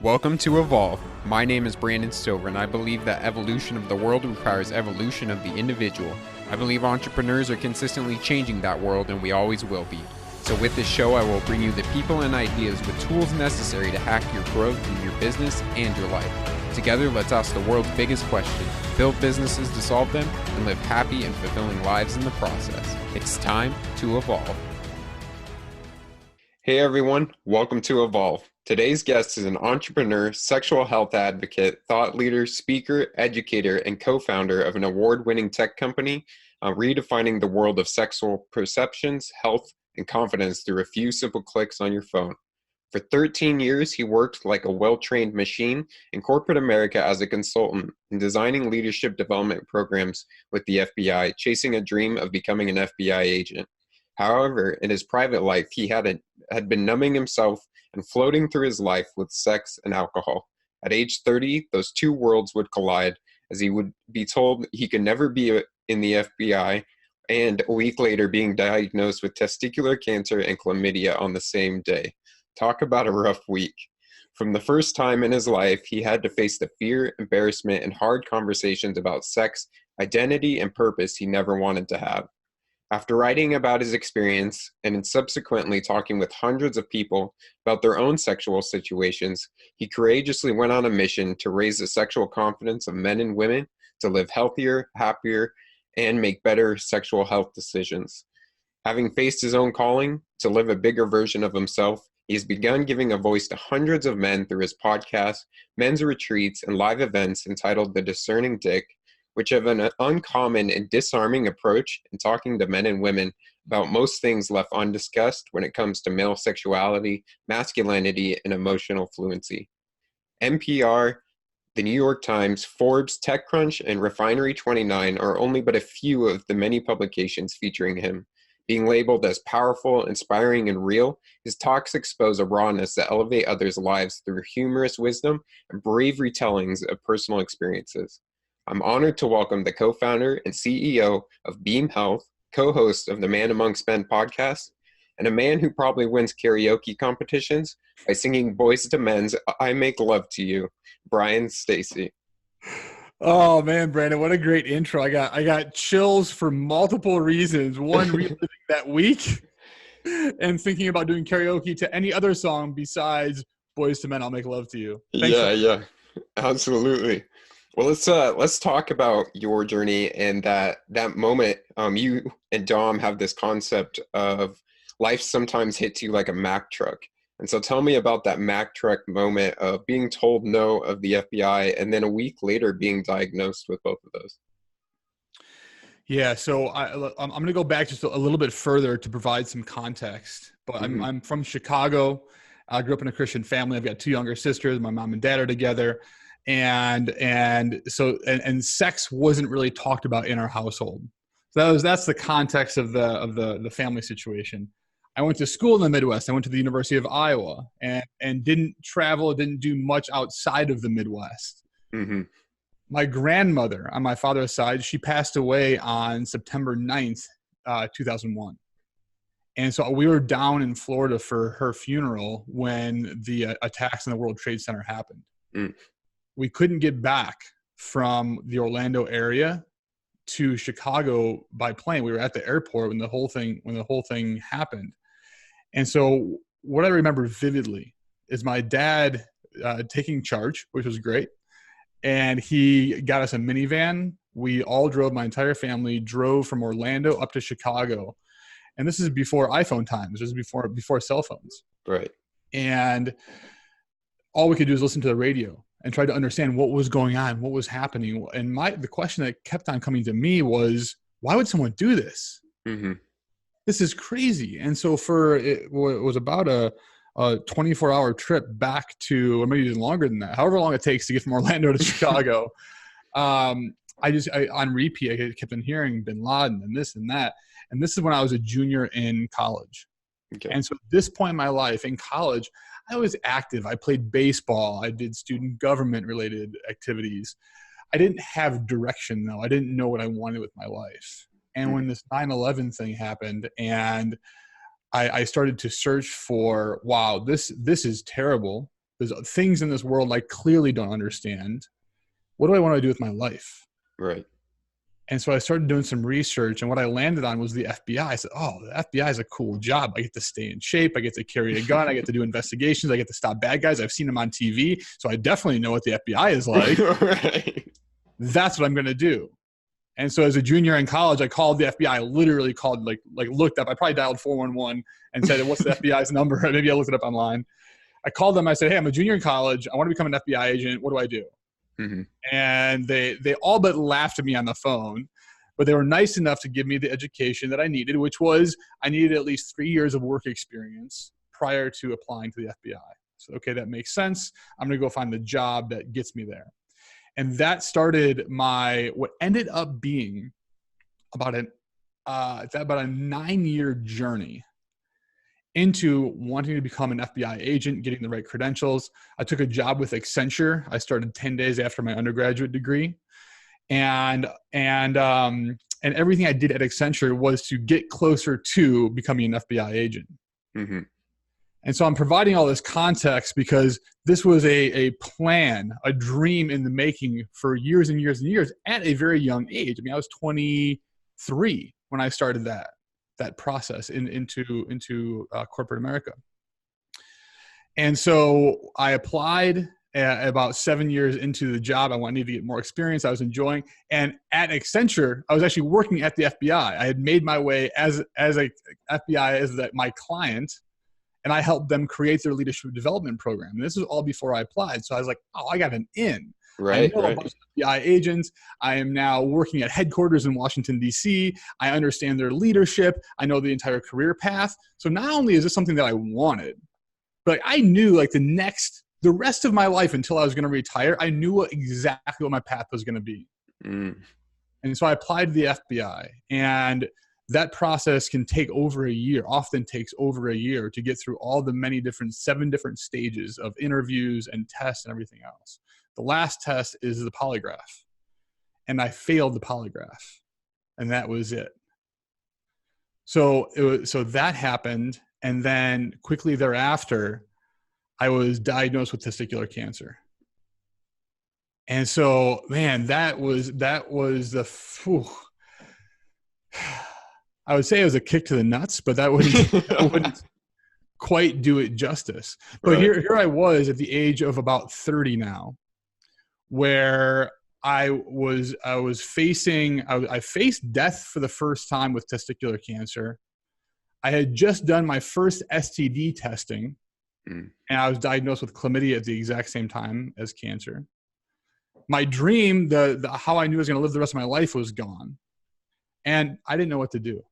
Welcome to Evolve. My name is Bryan Stacy, and I believe that evolution of the world requires evolution of the individual. I believe entrepreneurs are consistently changing that world, and we always will be. So with this show, I will bring you the people and ideas with tools necessary to hack your growth in your business and your life. Together, let's ask the world's biggest question, build businesses to solve them, and live happy and fulfilling lives in the process. It's time to evolve. Hey everyone, welcome to Evolve. Today's guest is an entrepreneur, sexual health advocate, thought leader, speaker, educator, and co-founder of an award-winning tech company, redefining the world of sexual perceptions, health, and confidence through a few simple clicks on your phone. For 13 years, he worked like a well-trained machine in corporate America as a consultant in designing leadership development programs with the FBI, chasing a dream of becoming an FBI agent. However, in his private life, he had been numbing himself and floating through his life with sex and alcohol. At age 30, those two worlds would collide as he would be told he could never be in the FBI, and a week later being diagnosed with testicular cancer and chlamydia on the same day. Talk about a rough week. From the first time in his life, he had to face the fear, embarrassment, and hard conversations about sex, identity, and purpose he never wanted to have. After writing about his experience and subsequently talking with hundreds of people about their own sexual situations, he courageously went on a mission to raise the sexual confidence of men and women to live healthier, happier, and make better sexual health decisions. Having faced his own calling to live a bigger version of himself, he has begun giving a voice to hundreds of men through his podcasts, men's retreats, and live events entitled The Discerning Dick, which have an uncommon and disarming approach in talking to men and women about most things left undiscussed when it comes to male sexuality, masculinity, and emotional fluency. NPR, the New York Times, Forbes, TechCrunch, and Refinery29 are only but a few of the many publications featuring him. Being labeled as powerful, inspiring, and real, his talks expose a rawness that elevate others' lives through humorous wisdom and brave retellings of personal experiences. I'm honored to welcome the co-founder and CEO of Biem Health, co-host of the Man Amongst Men podcast, and a man who probably wins karaoke competitions by singing Boys to Men's I Make Love to You, Bryan Stacy. Oh man, Brandon, what a great intro. I got chills for multiple reasons. One, reliving that week and thinking about doing karaoke to any other song besides Boys to Men, I'll Make Love to You. Thanks Yeah, absolutely. Well, let's talk about your journey and that moment. You and Dom have this concept of life sometimes hits you like a Mack truck. And so tell me about that Mack truck moment of being told no of the FBI and then a week later being diagnosed with both of those. Yeah, so I'm going to go back just a little bit further to provide some context. But I'm from Chicago. I grew up in a Christian family. I've got two younger sisters. My mom and dad are together. And sex wasn't really talked about in our household. So that's the context of the family situation. I went to school in the Midwest. I went to the University of Iowa and didn't do much outside of the Midwest. Mm-hmm. My grandmother on my father's side, she passed away on September 9th, 2001. And so we were down in Florida for her funeral when the attacks on the World Trade Center happened. Mm. We couldn't get back from the Orlando area to Chicago by plane. We were at the airport when the whole thing happened. And so what I remember vividly is my dad taking charge, which was great. And he got us a minivan. We all drove, my entire family drove from Orlando up to Chicago. And this is before iPhone times. This is before cell phones. Right. And all we could do is listen to the radio and try to understand what was going on, what was happening. And the question that kept on coming to me was, why would someone do this? Mm-hmm. This is crazy. And so it was about a 24-hour trip back to, or maybe even longer than that, however long it takes to get from Orlando to Chicago. On repeat, I kept on hearing Bin Laden and this and that. And this is when I was a junior in college. Okay. And so at this point in my life in college, I was active. I played baseball. I did student government related activities. I didn't have direction though. I didn't know what I wanted with my life. And when this 9/11 thing happened and I started to search for, wow, this is terrible. There's things in this world I clearly don't understand. What do I want to do with my life? Right. And so I started doing some research, and what I landed on was the FBI. I said, oh, the FBI is a cool job. I get to stay in shape. I get to carry a gun. I get to do investigations. I get to stop bad guys. I've seen them on TV. So I definitely know what the FBI is like. Right. That's what I'm going to do. And so as a junior in college, I called the FBI. I literally called, like looked up. I probably dialed 411 and said, what's the FBI's number? Maybe I looked it up online. I called them. I said, hey, I'm a junior in college. I want to become an FBI agent. What do I do? Mm-hmm. And they all but laughed at me on the phone, but they were nice enough to give me the education that I needed, which was I needed at least 3 years of work experience prior to applying to the FBI. So, okay, that makes sense. I'm going to go find the job that gets me there. And that started what ended up being about a 9-year journey into wanting to become an FBI agent, getting the right credentials. I took a job with Accenture. I started 10 days after my undergraduate degree. And everything I did at Accenture was to get closer to becoming an FBI agent. Mm-hmm. And so I'm providing all this context because this was a plan, a dream in the making for years and years and years at a very young age. I mean, I was 23 when I started that process into corporate America. And so I applied about 7 years into the job. I wanted to get more experience. I was enjoying. And at Accenture, I was actually working at the FBI. I had made my way as a FBI as my client, and I helped them create their leadership development program. And this was all before I applied. So I was like, oh, I got an in. Right, I know a bunch of FBI agents. I am now working at headquarters in Washington, D.C. I understand their leadership. I know the entire career path. So not only is this something that I wanted, but I knew like the rest of my life until I was going to retire, I knew exactly what my path was going to be. Mm. And so I applied to the FBI, and that process can take over a year, often takes over a year to get through all the 7 different stages of interviews and tests and everything else. The last test is the polygraph, and I failed the polygraph, and that was it. So that happened, and then quickly thereafter, I was diagnosed with testicular cancer. And so, man, that was I would say it was a kick to the nuts, but that wouldn't quite do it justice. But right. Here I was at the age of about 30 now, where I faced death for the first time with testicular cancer. I had just done my first STD testing, and I was diagnosed with chlamydia at the exact same time as cancer. My dream, how I knew I was going to live the rest of my life, was gone, and I didn't know what to do.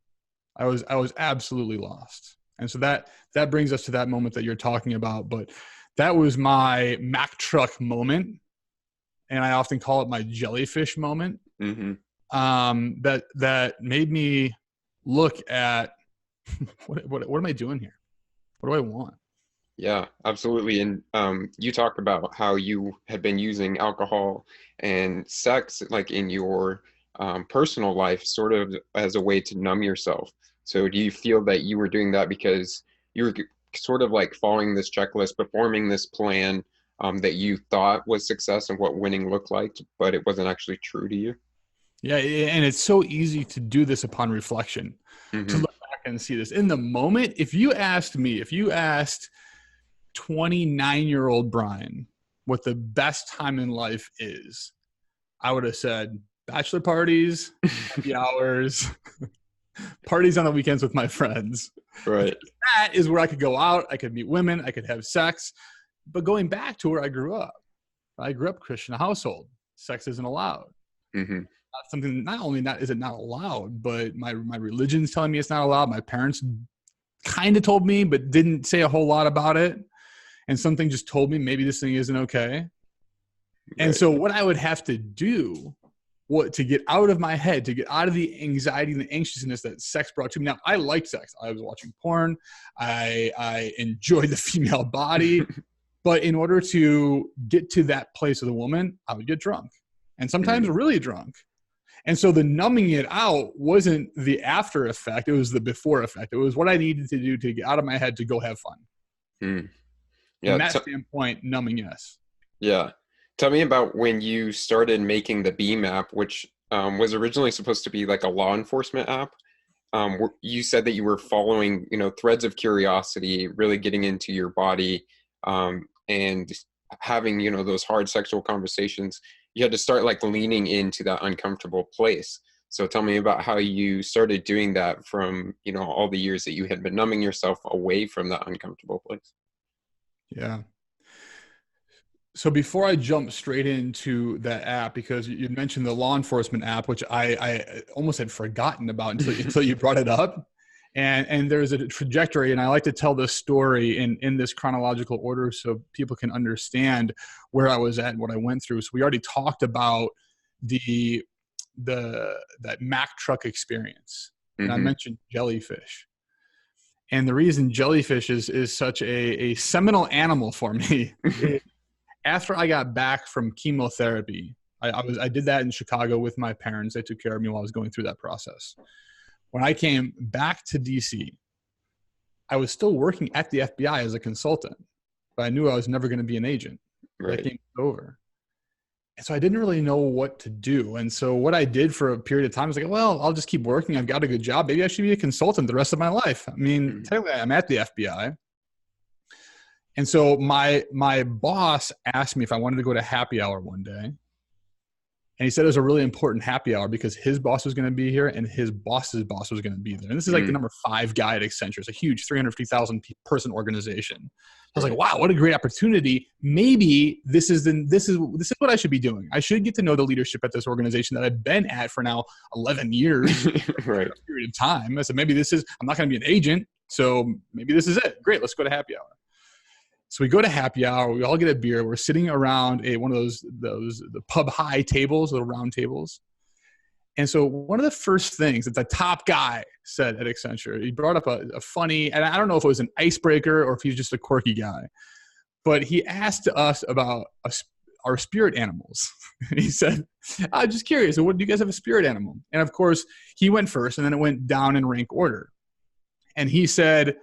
I was absolutely lost. And so that brings us to that moment that you're talking about. But that was my Mack truck moment, and I often call it my jellyfish moment. Mm-hmm. That made me look at what am I doing here? What do I want? Yeah, absolutely. And you talked about how you had been using alcohol and sex like in your personal life sort of as a way to numb yourself. So do you feel that you were doing that because you were sort of like following this checklist, performing this plan that you thought was success and what winning looked like, but it wasn't actually true to you? Yeah, and it's so easy to do this upon reflection, mm-hmm. to look back and see this. In the moment, if you asked 29-year-old Bryan what the best time in life is, I would have said bachelor parties, happy hours, parties on the weekends with my friends. Right. That is where I could go out, I could meet women, I could have sex. But going back to where I grew up Christian household. Sex isn't allowed. Mm-hmm. Something not only is it not allowed, but my religion's telling me it's not allowed. My parents kind of told me, but didn't say a whole lot about it. And something just told me maybe this thing isn't okay. Right. And so what I would have to do to get out of my head, to get out of the anxiety and the anxiousness that sex brought to me. Now, I liked sex. I was watching porn. I enjoyed the female body. But in order to get to that place with a woman, I would get drunk. And sometimes really drunk. And so the numbing it out wasn't the after effect. It was the before effect. It was what I needed to do to get out of my head to go have fun. From Yeah. that standpoint, numbing, yes. Yeah. Tell me about when you started making the Beam app, which was originally supposed to be like a law enforcement app. You said that you were following, threads of curiosity, really getting into your body, and having, those hard sexual conversations. You had to start like leaning into that uncomfortable place. So tell me about how you started doing that from, all the years that you had been numbing yourself away from that uncomfortable place. Yeah. So before I jump straight into that app, because you mentioned the law enforcement app, which I almost had forgotten about until you brought it up. And there's a trajectory, and I like to tell this story in this chronological order so people can understand where I was at and what I went through. So we already talked about that Mack truck experience, and I mentioned jellyfish. And the reason jellyfish is such a seminal animal for me is after I got back from chemotherapy, I did that in Chicago with my parents. They took care of me while I was going through that process. When I came back to DC, I was still working at the FBI as a consultant, but I knew I was never going to be an agent. Right. That came over. And so I didn't really know what to do. And so what I did for a period of time was like, well, I'll just keep working. I've got a good job. Maybe I should be a consultant the rest of my life. I mean, technically I'm at the FBI. And so my boss asked me if I wanted to go to happy hour one day. And he said it was a really important happy hour because his boss was going to be here and his boss's boss was going to be there. And this is like the number 5 guy at Accenture. It's a huge 350,000 person organization. I was like, wow, what a great opportunity. Maybe this is what I should be doing. I should get to know the leadership at this organization that I've been at for now 11 years, right. a period of time. I said, maybe I'm not going to be an agent. So maybe this is it. Great. Let's go to happy hour. So we go to happy hour. We all get a beer. We're sitting around one of the pub high tables, little round tables. And so one of the first things that the top guy said at Accenture, he brought up a funny, and I don't know if it was an icebreaker or if he's just a quirky guy, but he asked us about our spirit animals. And he said, I'm just curious, what do you guys have a spirit animal? And of course, he went first, and then it went down in rank order. And he said,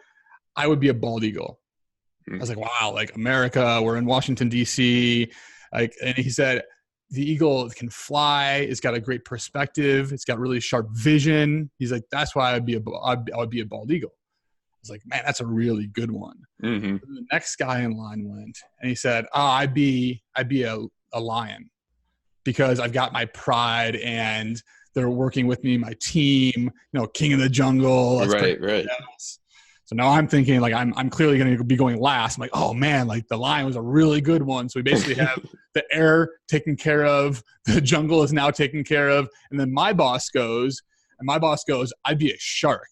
I would be a bald eagle. I was like, wow, like America, we're in Washington, D.C. And he said, the eagle can fly. It's got a great perspective. It's got really sharp vision. He's like, that's why I would be a bald eagle. I was like, man, that's a really good one. The next guy in line went, and he said, I'd be a lion because I've got my pride and they're working with me, my team, king of the jungle. Right. So now I'm thinking like I'm clearly going to be going last. I'm like, oh man, like the lion was a really good one. So we basically have the air taken care of, the jungle is now taken care of, and then my boss goes, I'd be a shark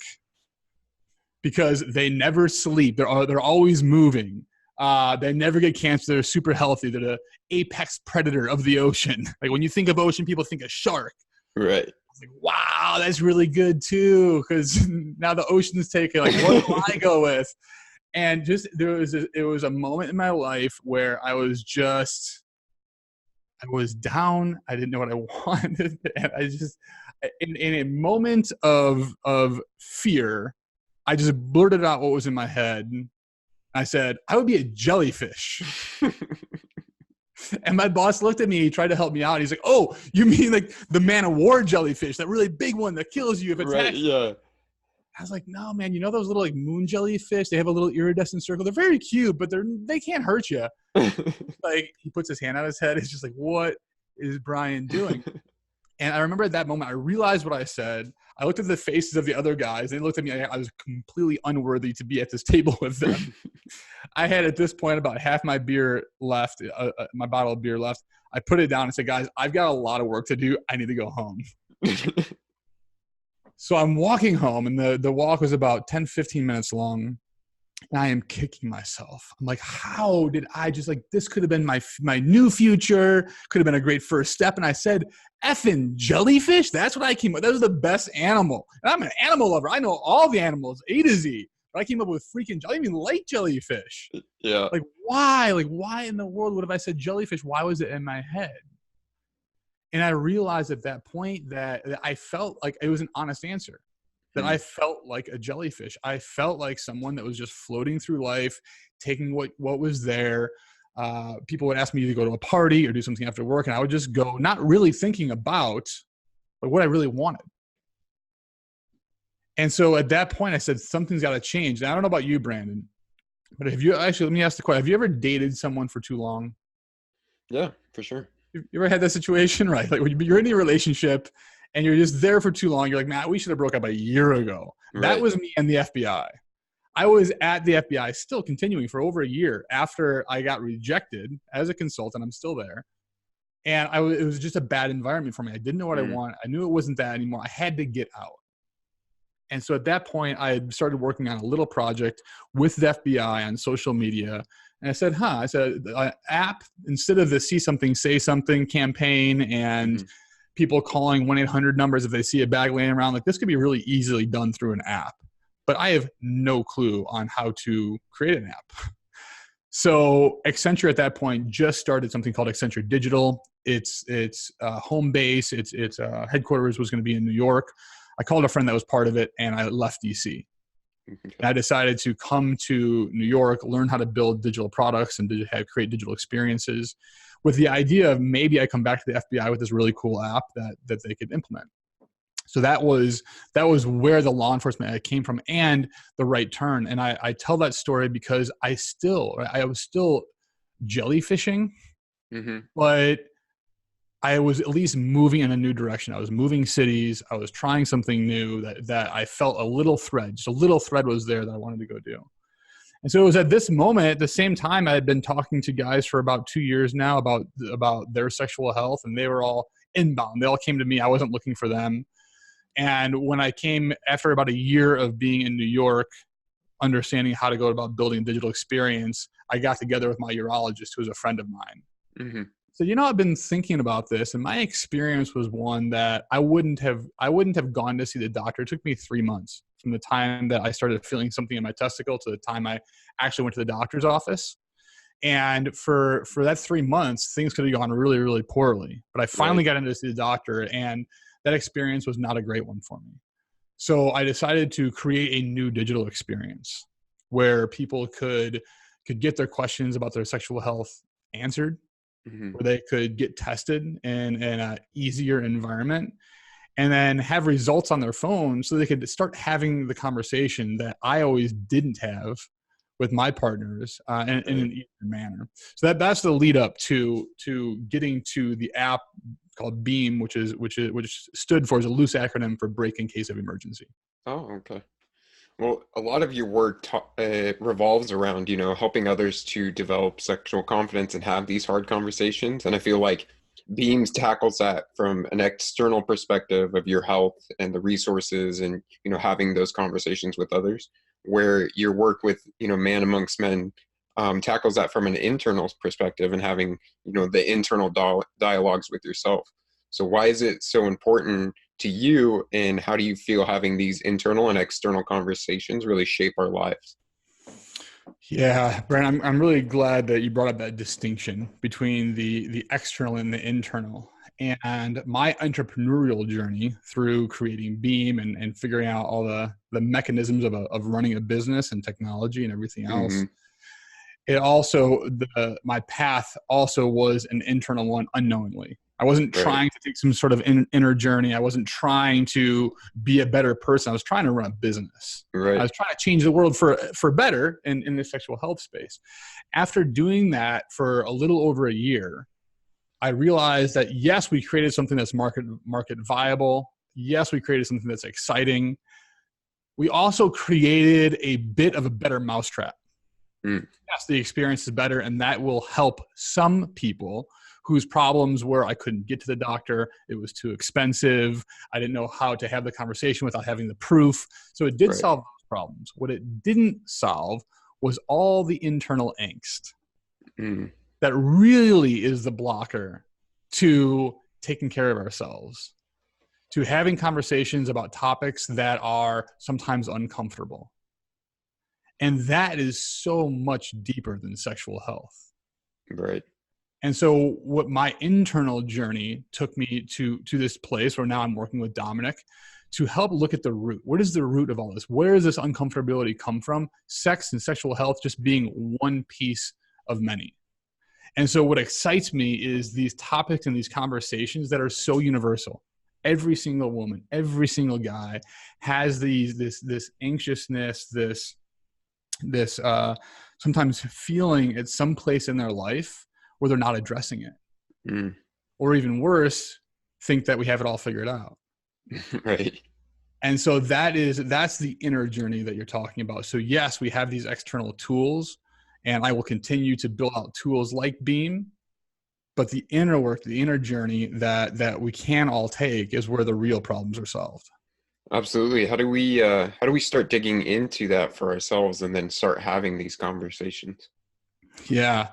because they never sleep. They're always moving. They never get cancer. They're super healthy. They're the apex predator of the ocean. Like when you think of ocean, people think of shark. Right. Like, wow, that's really good too, because now the ocean's taken. Like, what do I go with? And just it was a moment in my life where I was down. I didn't know what I wanted, and I just in a moment of fear, I just blurted out what was in my head. I said, I would be a jellyfish. And my boss looked at me. He tried to help me out. He's like, "Oh, you mean like the man of war jellyfish, that really big one that kills you if it attacks?" Right, yeah. I was like, "No, man. You know those little like moon jellyfish? They have a little iridescent circle. They're very cute, but they can't hurt you." Like he puts his hand on his head. It's just like, "What is Bryan doing?" And I remember at that moment, I realized what I said. I looked at the faces of the other guys. They looked at me. I was completely unworthy to be at this table with them. I had at this point about half my beer left, my bottle of beer left. I put it down and said, guys, I've got a lot of work to do. I need to go home. So I'm walking home, and the walk was about 10, 15 minutes long. And I am kicking myself. I'm like, how did I just like, this could have been my new future, could have been a great first step. And I said, effing jellyfish? That's what I came up with. That was the best animal. And I'm an animal lover. I know all the animals, A to Z. But I came up with freaking, I even like jellyfish. Yeah. Like, why? Like, why in the world would have I said jellyfish? Why was it in my head? And I realized at that point that I felt like it was an honest answer. That I felt like a jellyfish. I felt like someone that was just floating through life, taking what was there. People would ask me to go to a party or do something after work, and I would just go, not really thinking about like what I really wanted. And so at that point, I said, something's got to change. And I don't know about you, Brandon, but let me ask the question. Have you ever dated someone for too long? Yeah, for sure. You ever had that situation, right? Like when you're in a relationship and you're just there for too long, you're like, man, we should have broke up a year ago. Right. That was me and the FBI. I was at the FBI still continuing for over a year after I got rejected as a consultant. I'm still there. And it was just a bad environment for me. I didn't know what I wanted. I knew it wasn't that anymore. I had to get out. And so at that point, I had started working on a little project with the FBI on social media. And I said, app, instead of the see something, say something campaign and people calling 1-800 numbers if they see a bag laying around, like this could be really easily done through an app. But I have no clue on how to create an app. So Accenture at that point just started something called Accenture Digital. Its home base, its headquarters was going to be in New York. I called a friend that was part of it, and I left DC. And I decided to come to New York, learn how to build digital products and create digital experiences, with the idea of maybe I come back to the FBI with this really cool app that they could implement. So that was where the law enforcement came from, and the right turn. And I tell that story because I was still jellyfishing, but I was at least moving in a new direction. I was moving cities. I was trying something new that I felt a little thread. Just a little thread was there that I wanted to go do. And so it was at this moment, at the same time, I had been talking to guys for about 2 years now about their sexual health, and they were all inbound. They all came to me. I wasn't looking for them. And when I came after about a year of being in New York, understanding how to go about building a digital experience, I got together with my urologist, who was a friend of mine. So, I've been thinking about this, and my experience was one that I wouldn't have gone to see the doctor. It took me 3 months from the time that I started feeling something in my testicle to the time I actually went to the doctor's office. And for that 3 months, things could have gone really, really poorly. But I finally got in to see the doctor, and that experience was not a great one for me. So I decided to create a new digital experience where people could get their questions about their sexual health answered, where they could get tested in an easier environment, and then have results on their phone so they could start having the conversation that I always didn't have with my partners in an easier manner. So that's the lead up to getting to the app called Biem, which stood for, as a loose acronym for break in case of emergency. Oh, okay. Well, a lot of your work revolves around, helping others to develop sexual confidence and have these hard conversations. And I feel like Beams tackles that from an external perspective of your health and the resources and, having those conversations with others, where your work with, Man Amongst Men tackles that from an internal perspective and having, the internal dialogues with yourself. So why is it so important to you, and how do you feel having these internal and external conversations really shape our lives? Yeah, Brent, I'm really glad that you brought up that distinction between the external and the internal. And my entrepreneurial journey through creating Biem and figuring out all the mechanisms of running a business and technology and everything else, it also, my path also was an internal one unknowingly. I wasn't trying to take some sort of inner journey. I wasn't trying to be a better person. I was trying to run a business. I was trying to change the world for better in the sexual health space. After doing that for a little over a year, I realized that yes, we created something that's market viable. Yes, we created something that's exciting. We also created a bit of a better mousetrap. Yes, the experience is better, and that will help some people whose problems were I couldn't get to the doctor, it was too expensive, I didn't know how to have the conversation without having the proof. So it did solve those problems. What it didn't solve was all the internal angst that really is the blocker to taking care of ourselves, to having conversations about topics that are sometimes uncomfortable. And that is so much deeper than sexual health. Right. And so what my internal journey took me to this place where now I'm working with Dominic to help look at the root. What is the root of all this? Where does this uncomfortability come from? Sex and sexual health just being one piece of many. And so what excites me is these topics and these conversations that are so universal. Every single woman, every single guy has this anxiousness, this sometimes feeling at some place in their life where they're not addressing it. Mm. Or even worse, think that we have it all figured out. Right. And so that's the inner journey that you're talking about. So yes, we have these external tools, and I will continue to build out tools like Biem, but the inner work, the inner journey that we can all take is where the real problems are solved. Absolutely. How do we start digging into that for ourselves and then start having these conversations? Yeah.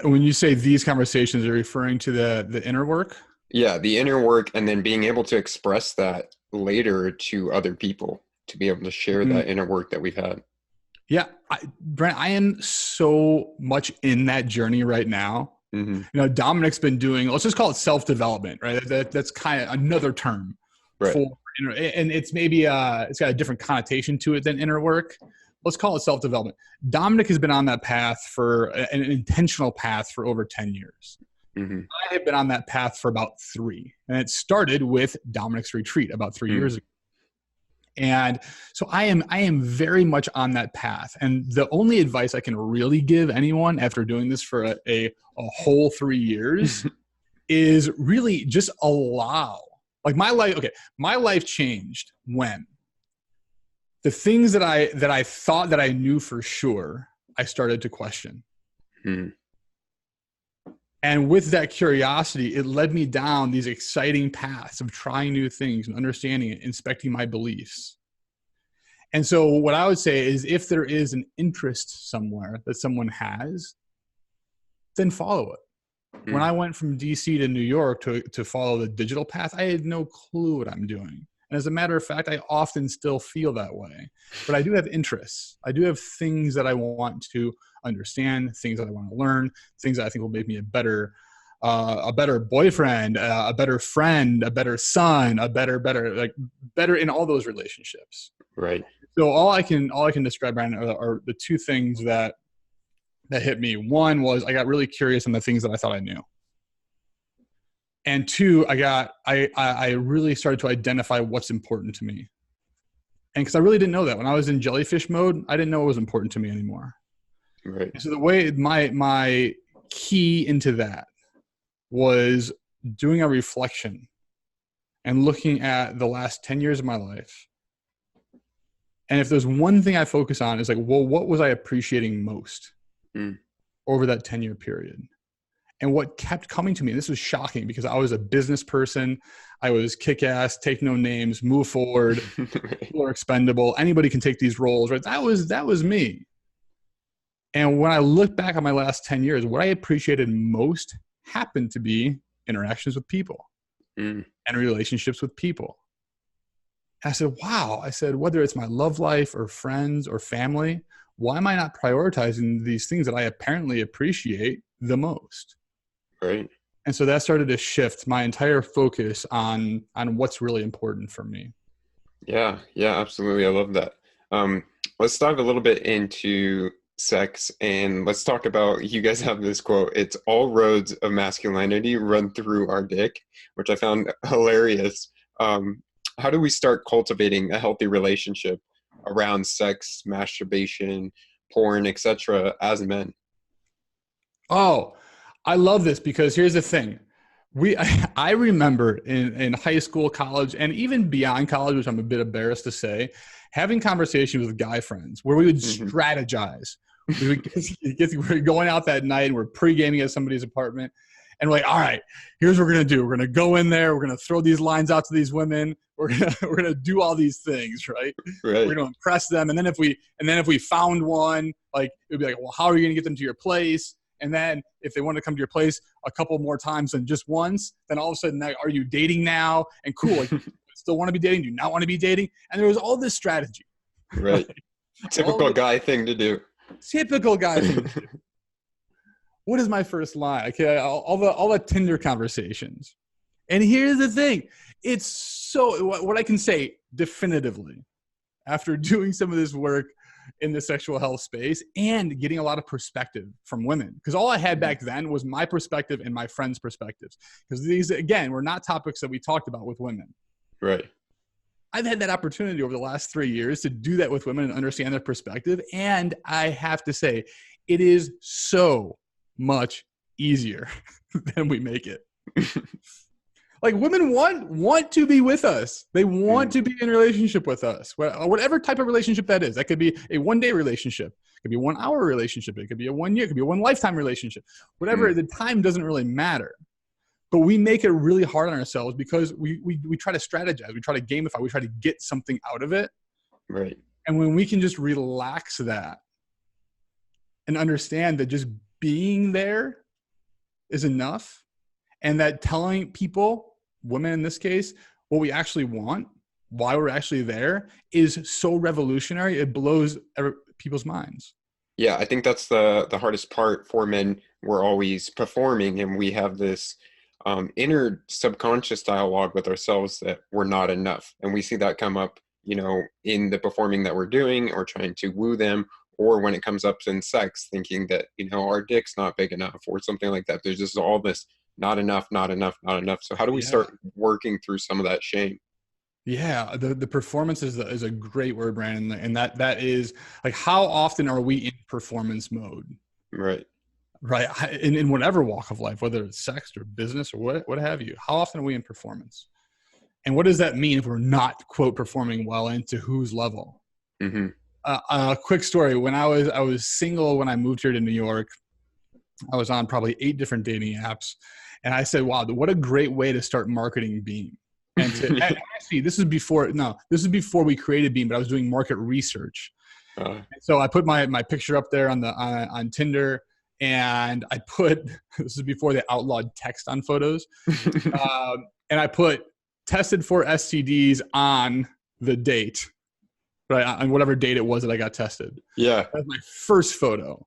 When you say these conversations, are you referring to the inner work? Yeah, the inner work, and then being able to express that later to other people, to be able to share that inner work that we've had. Yeah. Brent, I am so much in that journey right now. Mm-hmm. Dominic's been doing, let's just call it self-development, right? That's kind of another term right. for inner, and it's maybe it's got a different connotation to it than inner work. Let's call it self-development. Dominic has been on that path for an intentional path for over 10 years. Mm-hmm. I have been on that path for about 3. And it started with Dominic's retreat about 3 years ago. And so I am very much on that path. And the only advice I can really give anyone after doing this for a whole 3 years is really just allow. Like my life changed when the things that I thought that I knew for sure, I started to question. And with that curiosity, it led me down these exciting paths of trying new things and understanding it, inspecting my beliefs. And so what I would say is if there is an interest somewhere that someone has, then follow it. When I went from DC to New York to follow the digital path, I had no clue what I'm doing. And as a matter of fact, I often still feel that way. But I do have interests. I do have things that I want to understand, things that I want to learn, things that I think will make me a better boyfriend, a better friend, a better son, better in all those relationships. Right. So all I can describe, Bryan, are the 2 things that hit me. One was I got really curious on the things that I thought I knew. And 2, I really started to identify what's important to me. And because I really didn't know that. When I was in jellyfish mode, I didn't know what was important to me anymore. Right. And so the way my key into that was doing a reflection and looking at the last 10 years of my life. And if there's one thing I focus on, is like, well, what was I appreciating most over that 10-year period? And what kept coming to me, and this was shocking because I was a business person. I was kick-ass, take no names, move forward. Right. People are expendable. Anybody can take these roles, right? That was me. And when I look back on my last 10 years, what I appreciated most happened to be interactions with people and relationships with people. And I said, wow. I said, whether it's my love life or friends or family, why am I not prioritizing these things that I apparently appreciate the most? Right. And so that started to shift my entire focus on what's really important for me. Yeah, absolutely. I love that. Let's dive a little bit into sex, and let's talk about, you guys have this quote, it's all roads of masculinity run through our dick, which I found hilarious. How do we start cultivating a healthy relationship around sex, masturbation, porn, etc. as men? Oh, I love this because here's the thing. I remember in high school, college, and even beyond college, which I'm a bit embarrassed to say, having conversations with guy friends where we would strategize. We're going out that night and we're pre-gaming at somebody's apartment. And we're like, all right, here's what we're going to do. We're going to go in there. We're going to throw these lines out to these women. We're going to do all these things, right? We're going to impress them. And then if we found one, like, it'd be like, well, how are you going to get them to your place? And then if they want to come to your place a couple more times than just once, then all of a sudden, are you dating now? And cool, like, still want to be dating? Do you not want to be dating? And there was all this strategy. Right. Typical guy thing to do. Typical guy thing to do. What is my first line? Okay, all the Tinder conversations. And here's the thing. It's so, what I can say definitively after doing some of this work in the sexual health space and getting a lot of perspective from women, because all I had back then was my perspective and my friends' perspectives. Because these, again, were not topics that we talked about with women. Right. I've had that opportunity over the last 3 years to do that with women and understand their perspective. And I have to say, it is so much easier than we make it. Like, women want to be with us. They want to be in a relationship with us, whatever type of relationship that is. That could be a one-day relationship. It could be a 1 hour relationship. It could be a 1 year. It could be a 1 lifetime relationship. Whatever, the time doesn't really matter. But we make it really hard on ourselves because we try to strategize. We try to gamify. We try to get something out of it. Right. And when we can just relax that and understand that just being there is enough, and that telling people, women in this case, what we actually want, why we're actually there, is so revolutionary. It blows people's minds. Yeah, I think that's the hardest part for men. We're always performing, and we have this inner subconscious dialogue with ourselves that we're not enough. And we see that come up, in the performing that we're doing or trying to woo them, or when it comes up in sex, thinking that, our dick's not big enough or something like that. There's just all this not enough, not enough, not enough. So how do we start working through some of that shame? Yeah, the performance is a great word, Brandon, and that is like, how often are we in performance mode? Right. In whatever walk of life, whether it's sex or business or what have you. How often are we in performance? And what does that mean if we're not, quote, performing well, and to whose level? Mm-hmm. A quick story. When I was single, when I moved here to New York, I was on probably 8 different dating apps. And I said, wow, what a great way to start marketing Biem. And actually, this is before we created Biem, but I was doing market research. So I put my picture up there on Tinder, and I put, this is before they outlawed text on photos. And I put tested for STDs on the date, right? On whatever date it was that I got tested. Yeah. That was my first photo.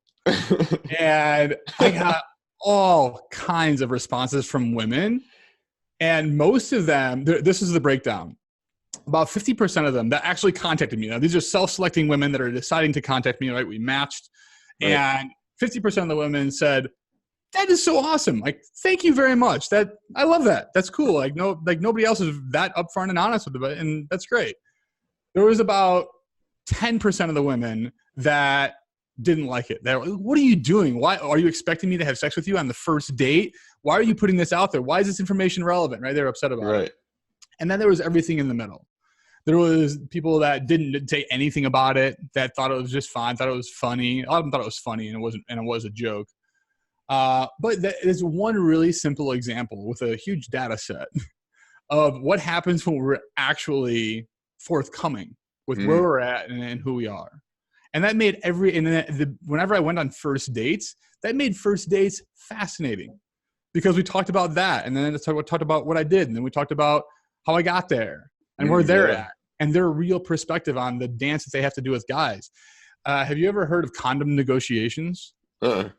And I got all kinds of responses from women. And most of them, this is the breakdown. About 50% of them that actually contacted me. Now, these are self-selecting women that are deciding to contact me, right? We matched. Right. And 50% of the women said, that is so awesome. Like, thank you very much. I love that. That's cool. Like nobody else is that upfront and honest with it. And that's great. There was about 10% of the women that didn't like it. They're like, what are you doing? Why are you expecting me to have sex with you on the first date? Why are you putting this out there? Why is this information relevant? Right? They're upset about it. And then there was everything in the middle. There was people that didn't say anything about it, that thought it was just fine, thought it was funny. A lot of them thought it was funny, and it was a joke. But there's one really simple example with a huge data set of what happens when we're actually forthcoming with where we're at and who we are. And that made whenever I went on first dates, that made first dates fascinating, because we talked about that. And then we talked about what I did. And then we talked about how I got there and where they're at, and their real perspective on the dance that they have to do with guys. Have you ever heard of condom negotiations? I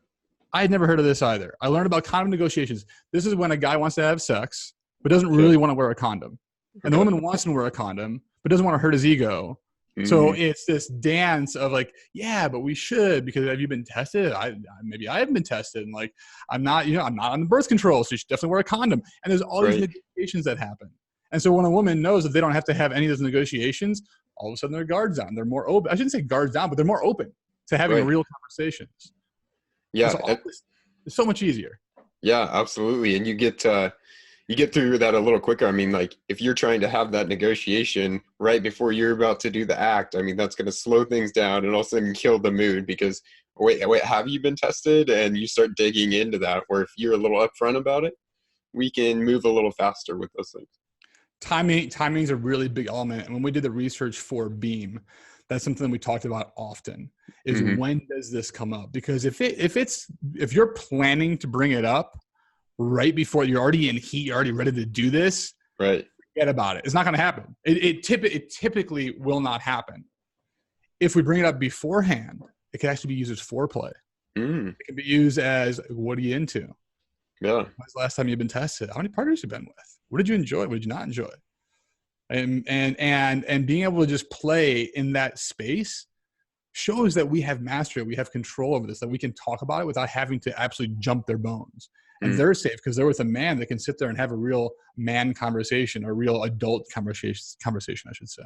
had never heard of this either. I learned about condom negotiations. This is when a guy wants to have sex, but doesn't really want to wear a condom. And the woman wants him to wear a condom, but doesn't want to hurt his ego. So it's this dance of like, yeah, but we should, because have you been tested? Maybe I haven't been tested. And like, I'm not on the birth control, so you should definitely wear a condom. And there's all these negotiations that happen. And so when a woman knows that they don't have to have any of those negotiations, all of a sudden their guard's down. They're more open. I shouldn't say guards down, but they're more open to having real conversations. Yeah. So it's so much easier. Yeah, absolutely. And you get through that a little quicker. I mean, like, if you're trying to have that negotiation right before you're about to do the act, I mean, that's going to slow things down and all of a sudden kill the mood, because wait, have you been tested? And you start digging into that, where if you're a little upfront about it, we can move a little faster with those things. Timing is a really big element. And when we did the research for Biem, that's something we talked about often, is when does this come up? Because if you're planning to bring it up right before you're already in heat, you're already ready to do this, right? Forget about it. It's not going to happen. It typically will not happen. If we bring it up beforehand, it can actually be used as foreplay. It can be used as, what are you into? Yeah. When's the last time you've been tested? How many partners you've been with? What did you enjoy? What did you not enjoy? And being able to just play in that space shows that we have mastery, we have control over this, that we can talk about it without having to absolutely jump their bones. And they're safe because they're with a man that can sit there and have a real man conversation, or real adult conversation, I should say.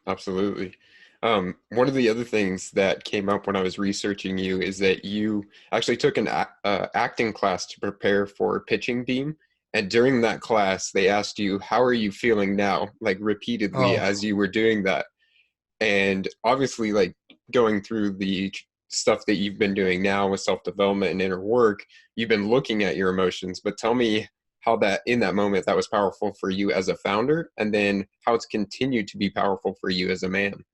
Absolutely. One of the other things that came up when I was researching you is that you actually took an acting class to prepare for pitching Biem. And during that class, they asked you, how are you feeling now? Like repeatedly as you were doing that. And obviously, like going through the stuff that you've been doing now with self-development and inner work, you've been looking at your emotions. But tell me how that in that moment that was powerful for you as a founder, and then how it's continued to be powerful for you as a man.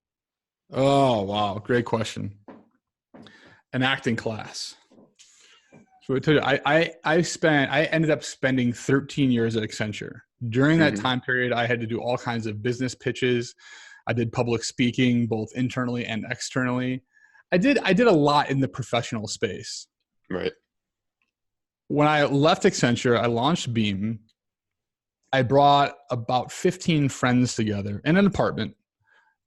Oh, wow. Great question. An acting class. So I ended up spending 13 years at Accenture. During that time period, I had to do all kinds of business pitches. I did public speaking, both internally and externally. I did a lot in the professional space. Right. When I left Accenture, I launched Biem. I brought about 15 friends together in an apartment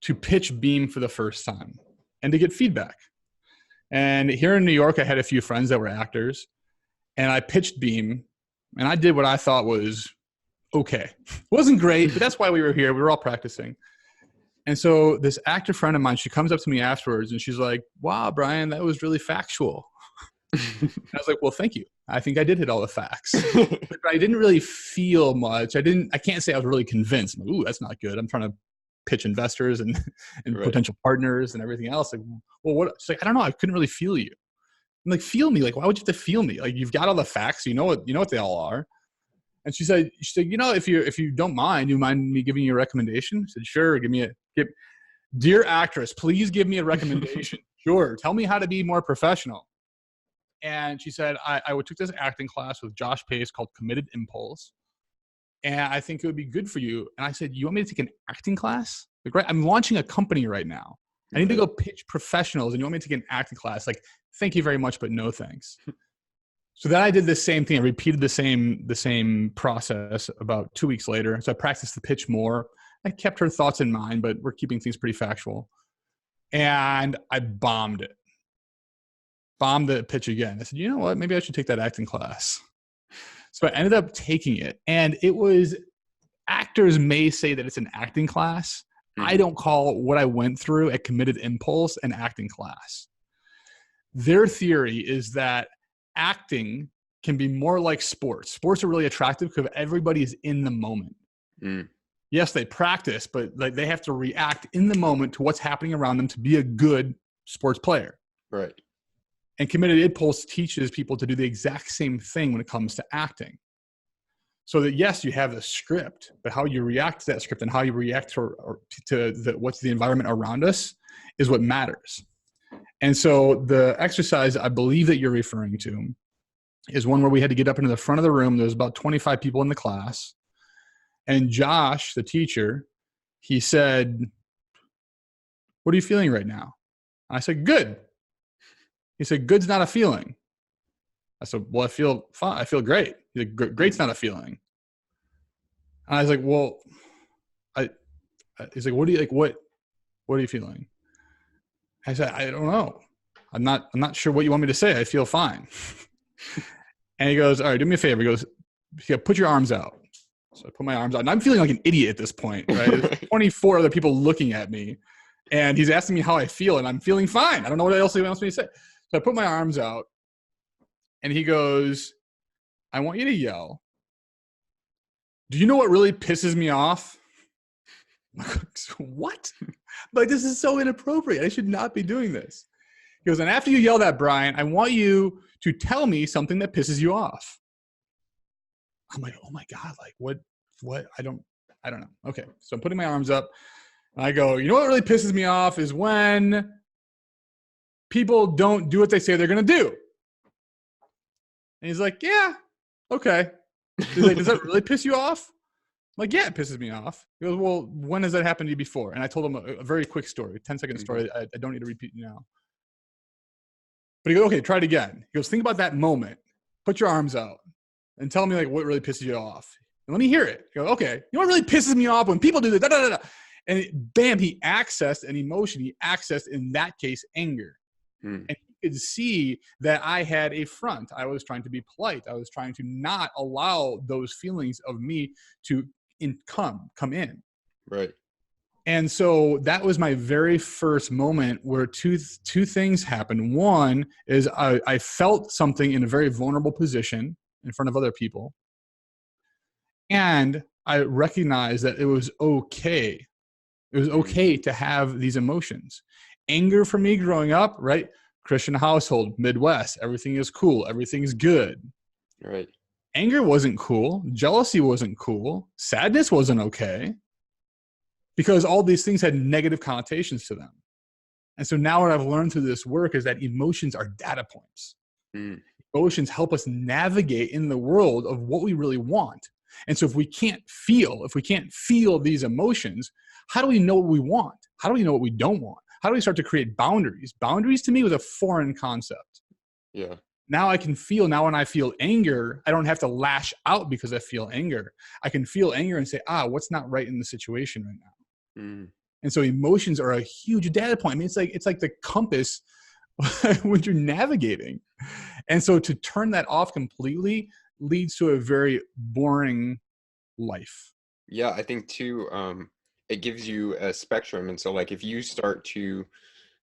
to pitch Biem for the first time and to get feedback. And here in New York, I had a few friends that were actors, and I pitched Biem, and I did what I thought was okay. It wasn't great, but that's why we were here. We were all practicing. And so this actor friend of mine, she comes up to me afterwards and she's like, wow, Bryan, that was really factual. I was like, well, thank you. I think I did hit all the facts. But I didn't really feel much. I can't say I was really convinced. I'm like, ooh, that's not good. I'm trying to pitch investors and Right. potential partners and everything else. Like, well, what? She's like, I don't know. I couldn't really feel you. I'm like, feel me? Like, why would you have to feel me? Like, you've got all the facts. You know what they all are. And she said, if you don't mind, you mind me giving you a recommendation? I said, sure. Dear actress, please give me a recommendation. Sure. Tell me how to be more professional. And she said, I took this acting class with Josh Pace called Committed Impulse. And I think it would be good for you. And I said, you want me to take an acting class? Like, right, I'm launching a company right now. I need to go pitch professionals, and you want me to take an acting class? Like, thank you very much, but no thanks. So then I did the same thing. I repeated the same process about 2 weeks later. So I practiced the pitch more. I kept her thoughts in mind, but we're keeping things pretty factual. And I bombed it. Bombed the pitch again. I said, you know what? Maybe I should take that acting class. So I ended up taking it. And it was, actors may say that it's an acting class. I don't call what I went through at Committed Impulse an acting class. Their theory is that acting can be more like sports. Sports are really attractive because everybody is in the moment. Yes, they practice, but like they have to react in the moment to what's happening around them to be a good sports player. Right. And Committed Impulse teaches people to do the exact same thing when it comes to acting. So that, yes, you have the script, but how you react to that script and how you react to what's the environment around us is what matters. And so the exercise I believe that you're referring to is one where we had to get up into the front of the room. There was about 25 people in the class. And Josh, the teacher, he said, what are you feeling right now? I said, good. He said, good's not a feeling. I said, well, I feel fine. I feel great. He's like, great's not a feeling. And I was like, well, he's like, what are you feeling? I said, I don't know. I'm not sure what you want me to say. I feel fine. And he goes, all right, do me a favor. He goes, yeah, put your arms out. So I put my arms out, and I'm feeling like an idiot at this point, right? There's 24 other people looking at me, and he's asking me how I feel, and I'm feeling fine. I don't know what else he wants me to say. So I put my arms out, and he goes, I want you to yell, do you know what really pisses me off? What? Like, this is so inappropriate. I should not be doing this. He goes, and after you yell that, Bryan, I want you to tell me something that pisses you off. I'm like, oh my God, like what? I don't know. Okay. So I'm putting my arms up and I go, you know what really pisses me off is when people don't do what they say they're going to do. And he's like, yeah, okay. He's like, does that really piss you off? I'm like, yeah, it pisses me off. He goes, well, when has that happened to you before? And I told him a very quick story, 10-second story. I don't need to repeat now. But he goes, okay, try it again. He goes, think about that moment. Put your arms out and tell me like what really pisses you off. And let me hear it. You go, okay. You know what really pisses me off when people do this? Da, da, da, da. And bam, he accessed an emotion. He accessed, in that case, anger. And he could see that I had a front. I was trying to be polite. I was trying to not allow those feelings of me to come in. Right. And so that was my very first moment where two things happened. One is I felt something in a very vulnerable position in front of other people. And I recognized that it was okay. It was okay to have these emotions. Anger for me growing up, right? Christian household, Midwest, everything is cool. Everything is good. Right. Anger wasn't cool. Jealousy wasn't cool. Sadness wasn't okay. Because all these things had negative connotations to them. And so now what I've learned through this work is that emotions are data points. Emotions help us navigate in the world of what we really want. And so if we can't feel these emotions, how do we know what we want? How do we know what we don't want? How do we start to create boundaries? Boundaries to me was a foreign concept. Yeah. Now I can feel, now when I feel anger, I don't have to lash out because I feel anger. I can feel anger and say, what's not right in the situation right now? And so emotions are a huge data point. I mean, it's like the compass when you're navigating. And so to turn that off completely leads to a very boring life. Yeah, I think too, it gives you a spectrum. And so like if you start to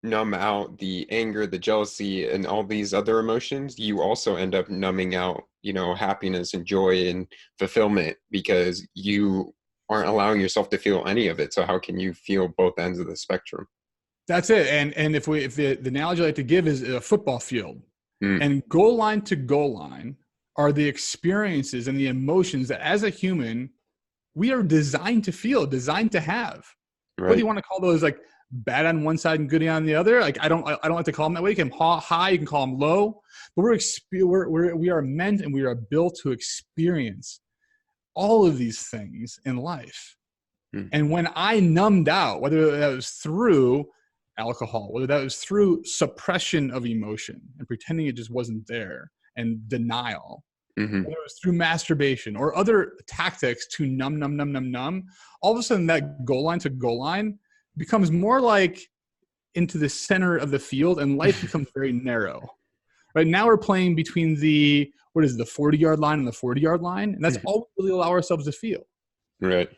numb out the anger, the jealousy, and all these other emotions, you also end up numbing out, happiness and joy and fulfillment because you aren't allowing yourself to feel any of it. So how can you feel both ends of the spectrum? That's it. And if the analogy I like to give is a football field, and goal line to goal line are the experiences and the emotions that as a human, we are designed to feel, designed to have. Right. What do you want to call those? Like bad on one side and good on the other? Like I don't like to call them that way. You can call them high, you can call them low, but we are meant and we are built to experience all of these things in life. And when I numbed out, whether that was through alcohol, whether that was through suppression of emotion and pretending it just wasn't there and denial, whether it was through masturbation or other tactics to numb, all of a sudden that goal line to goal line becomes more like into the center of the field and life becomes very narrow. Right now we're playing between the 40-yard line and the 40-yard line. And that's all we really allow ourselves to feel. Right.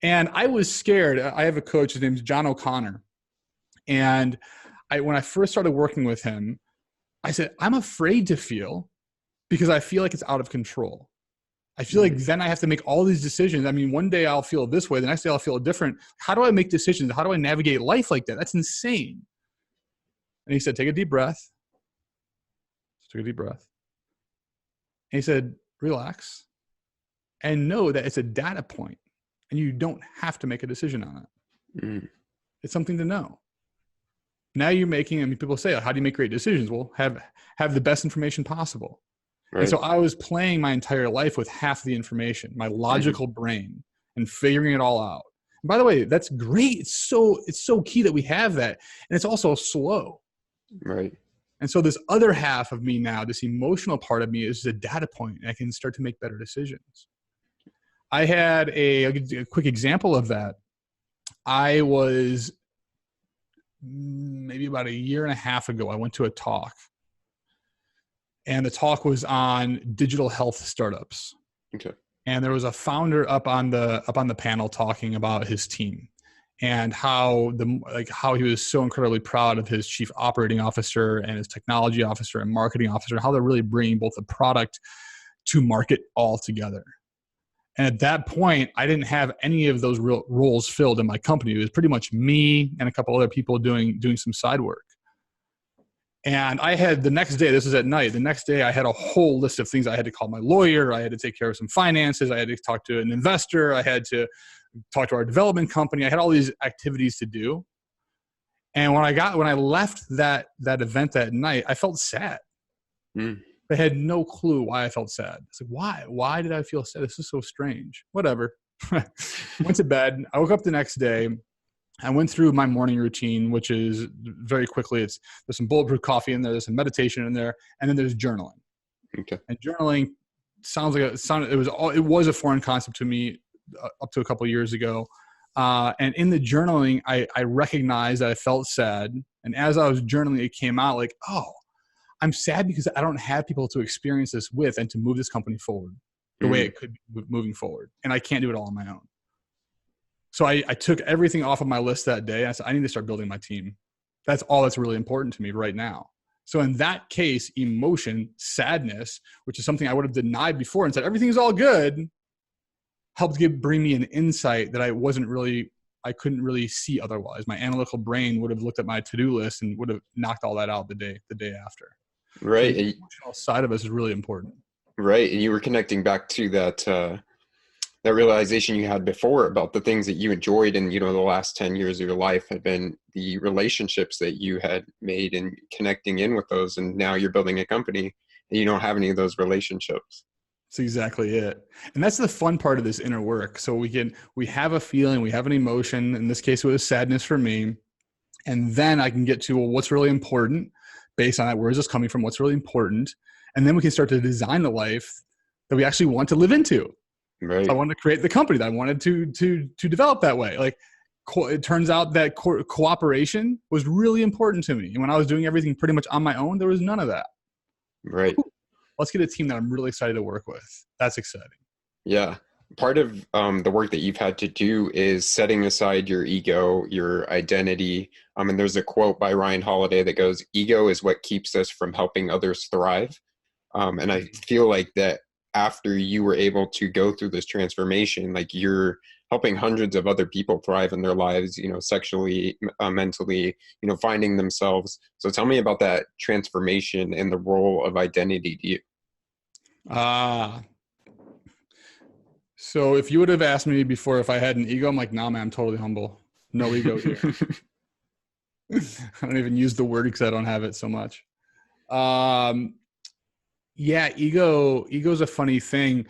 And I was scared. I have a coach, his name is John O'Connor. And when I first started working with him, I said, I'm afraid to feel because I feel like it's out of control. I feel like then I have to make all these decisions. I mean, one day I'll feel this way. The next day I'll feel different. How do I make decisions? How do I navigate life like that? That's insane. And he said, take a deep breath. Took a deep breath. And he said, relax and know that it's a data point and you don't have to make a decision on it. It's something to know. Now you're making, people say, how do you make great decisions? Well, have the best information possible. Right. And so I was playing my entire life with half the information, my logical brain, and figuring it all out. And by the way, that's great. It's so key that we have that. And it's also slow. Right. And so this other half of me now, this emotional part of me is a data point, and I can start to make better decisions. I had a quick example of that. I was maybe about a year and a half ago, I went to a talk. And the talk was on digital health startups. Okay. And there was a founder up on the panel talking about his team and how he was so incredibly proud of his chief operating officer and his technology officer and marketing officer, and how they're really bringing both the product to market all together. And at that point, I didn't have any of those real roles filled in my company. It was pretty much me and a couple other people doing some side work. And I had the next day, this was at night, the next day I had a whole list of things. I had to call my lawyer. I had to take care of some finances. I had to talk to an investor. I had to talk to our development company. I had all these activities to do. And when I left that event that night, I felt sad. I had no clue why I felt sad. It's like, why? Why did I feel sad? This is so strange. Whatever. Went to bed. I woke up the next day. I went through my morning routine, which is very quickly, there's some bulletproof coffee in there, there's some meditation in there, and then there's journaling. Okay. And journaling it was a foreign concept to me up to a couple of years ago. And in the journaling, I recognized that I felt sad. And as I was journaling, it came out like, oh, I'm sad because I don't have people to experience this with and to move this company forward the way it could be moving forward. And I can't do it all on my own. So I took everything off of my list that day. I said, I need to start building my team. That's all that's really important to me right now. So in that case, emotion, sadness, which is something I would have denied before and said, everything is all good, helped bring me an insight that I couldn't really see otherwise. My analytical brain would have looked at my to-do list and would have knocked all that out the day after. Right. So the emotional side of us is really important. Right. And you were connecting back to that realization you had before about the things that you enjoyed, and the last 10 years of your life had been the relationships that you had made and connecting in with those, and now you're building a company and you don't have any of those relationships. That's exactly it. And that's the fun part of this inner work. So we have a feeling, we have an emotion. In this case, it was sadness for me. And then I can get to, well, what's really important based on that? Where is this coming from? What's really important? And then we can start to design the life that we actually want to live into. Right. So I wanted to create the company that I wanted to develop that way. Like it turns out that cooperation was really important to me. And when I was doing everything pretty much on my own, there was none of that. Right. Ooh, let's get a team that I'm really excited to work with. That's exciting. Yeah. Part of the work that you've had to do is setting aside your ego, your identity. And there's a quote by Ryan Holiday that goes, "Ego is what keeps us from helping others thrive." And I feel like that after you were able to go through this transformation, like you're helping hundreds of other people thrive in their lives, sexually, mentally, finding themselves. So tell me about that transformation and the role of identity to you. So if you would have asked me before if I had an ego, I'm like, nah, man, I'm totally humble. No ego here. I don't even use the word because I don't have it so much. Yeah, ego is a funny thing.